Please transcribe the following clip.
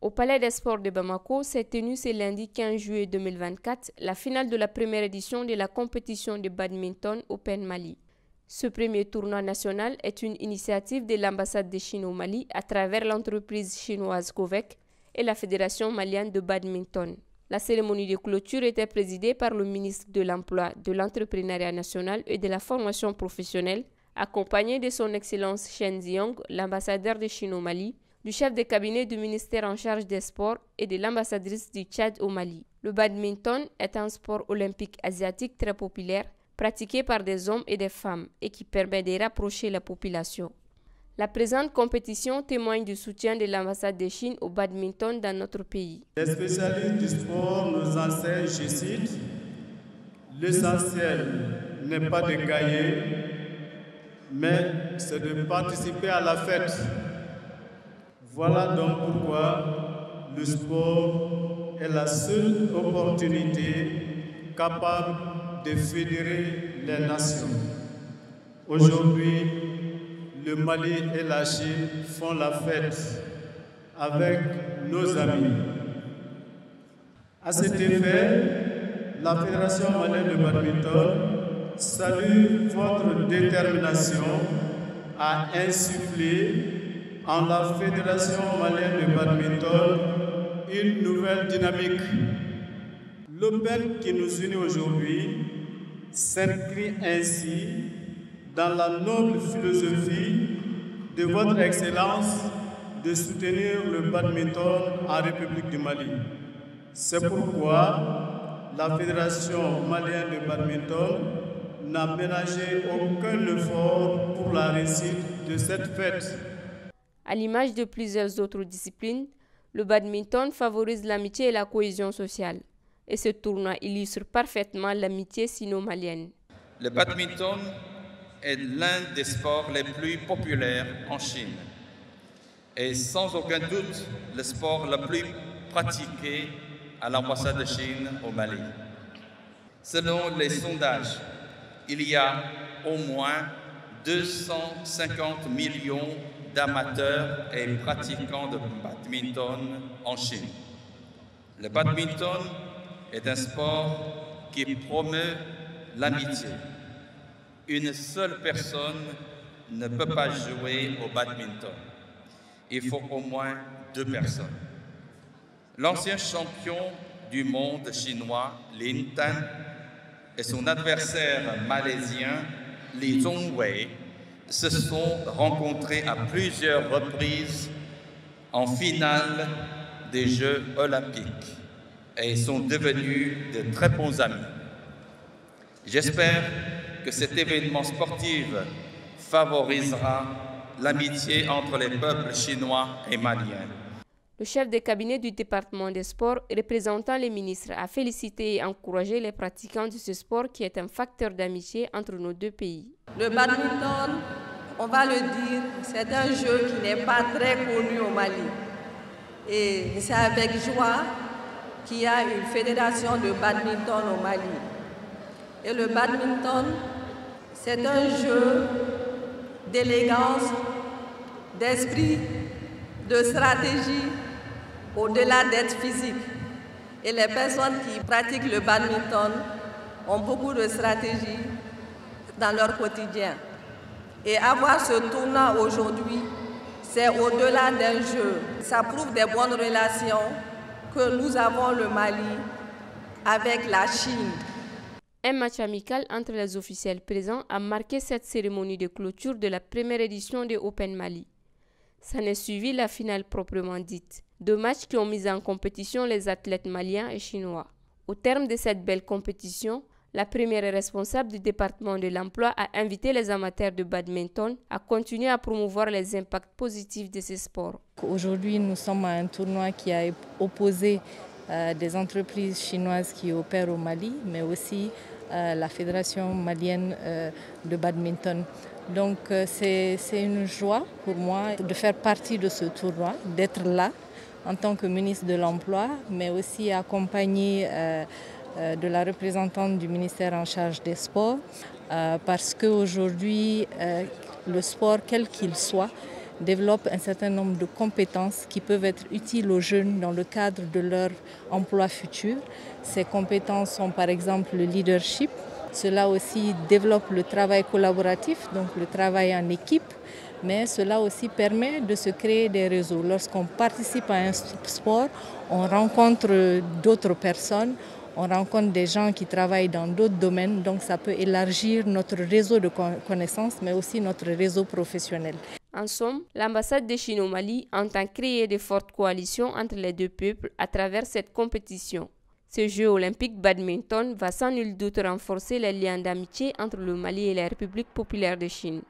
Au Palais des Sports de Bamako s'est tenue ce lundi 15 juillet 2024 la finale de la première édition de la compétition de badminton Open Mali. Ce premier tournoi national est une initiative de l'ambassade de Chine au Mali à travers l'entreprise chinoise COVEC et la Fédération malienne de badminton. La cérémonie de clôture était présidée par le ministre de l'Emploi, de l'Entrepreneuriat national et de la formation professionnelle, accompagné de son Excellence Chen Ziong, l'ambassadeur de Chine au Mali, du chef de cabinet du ministère en charge des sports et de l'ambassadrice du Tchad au Mali. Le badminton est un sport olympique asiatique très populaire, pratiqué par des hommes et des femmes et qui permet de rapprocher la population. La présente compétition témoigne du soutien de l'ambassade de Chine au badminton dans notre pays. Les spécialistes du sport nous enseignent, je cite, « L'essentiel n'est pas de gagner, mais c'est de participer à la fête. » Voilà donc pourquoi le sport est la seule opportunité capable de fédérer les nations. Aujourd'hui, le Mali et la Chine font la fête avec nos amis. À cet effet, la Fédération malienne de badminton salue votre détermination à insuffler en la Fédération malienne de badminton une nouvelle dynamique. L'Open qui nous unit aujourd'hui s'inscrit ainsi dans la noble philosophie de votre Excellence de soutenir le badminton en République du Mali. C'est pourquoi la Fédération malienne de badminton n'a ménagé aucun effort pour la réussite de cette fête. À l'image de plusieurs autres disciplines, le badminton favorise l'amitié et la cohésion sociale. Et ce tournoi illustre parfaitement l'amitié sino-malienne. Le badminton est l'un des sports les plus populaires en Chine et sans aucun doute le sport le plus pratiqué à l'ambassade de Chine au Mali. Selon les sondages, il y a au moins 250 millions d'amateurs et pratiquants de badminton en Chine. Le badminton est un sport qui promeut l'amitié. Une seule personne ne peut pas jouer au badminton. Il faut au moins 2 personnes. L'ancien champion du monde chinois, Lin Tan, et son adversaire malaisien, Li Zhongwei, se sont rencontrés à plusieurs reprises en finale des Jeux olympiques et sont devenus de très bons amis. J'espère que cet événement sportif favorisera l'amitié entre les peuples chinois et maliens. Le chef de cabinet du département des sports, représentant les ministres, a félicité et encouragé les pratiquants de ce sport qui est un facteur d'amitié entre nos deux pays. Le badminton, on va le dire, c'est un jeu qui n'est pas très connu au Mali. Et c'est avec joie qu'il y a une fédération de badminton au Mali. Et le badminton, c'est un jeu d'élégance, d'esprit, de stratégie, au-delà d'être physique. Et les personnes qui pratiquent le badminton ont beaucoup de stratégie dans leur quotidien. Et avoir ce tournoi aujourd'hui, c'est au-delà d'un jeu. Ça prouve des bonnes relations que nous avons le Mali avec la Chine. Un match amical entre les officiels présents a marqué cette cérémonie de clôture de la première édition de Open Mali. S'en est suivi la finale proprement dite. 2 matchs qui ont mis en compétition les athlètes maliens et chinois. Au terme de cette belle compétition, la première responsable du département de l'emploi a invité les amateurs de badminton à continuer à promouvoir les impacts positifs de ces sports. Aujourd'hui, nous sommes à un tournoi qui a opposé des entreprises chinoises qui opèrent au Mali, mais aussi la Fédération malienne de badminton. Donc c'est une joie pour moi de faire partie de ce tournoi, d'être là en tant que ministre de l'Emploi, mais aussi accompagné de la représentante du ministère en charge des sports, parce qu'aujourd'hui, le sport, quel qu'il soit, développent un certain nombre de compétences qui peuvent être utiles aux jeunes dans le cadre de leur emploi futur. Ces compétences sont par exemple le leadership. Cela aussi développe le travail collaboratif, donc le travail en équipe, mais cela aussi permet de se créer des réseaux. Lorsqu'on participe à un sport, on rencontre d'autres personnes, on rencontre des gens qui travaillent dans d'autres domaines, donc ça peut élargir notre réseau de connaissances, mais aussi notre réseau professionnel. En somme, l'ambassade de Chine au Mali entend créer de fortes coalitions entre les deux peuples à travers cette compétition. Ce jeu olympique badminton va sans nul doute renforcer les liens d'amitié entre le Mali et la République populaire de Chine.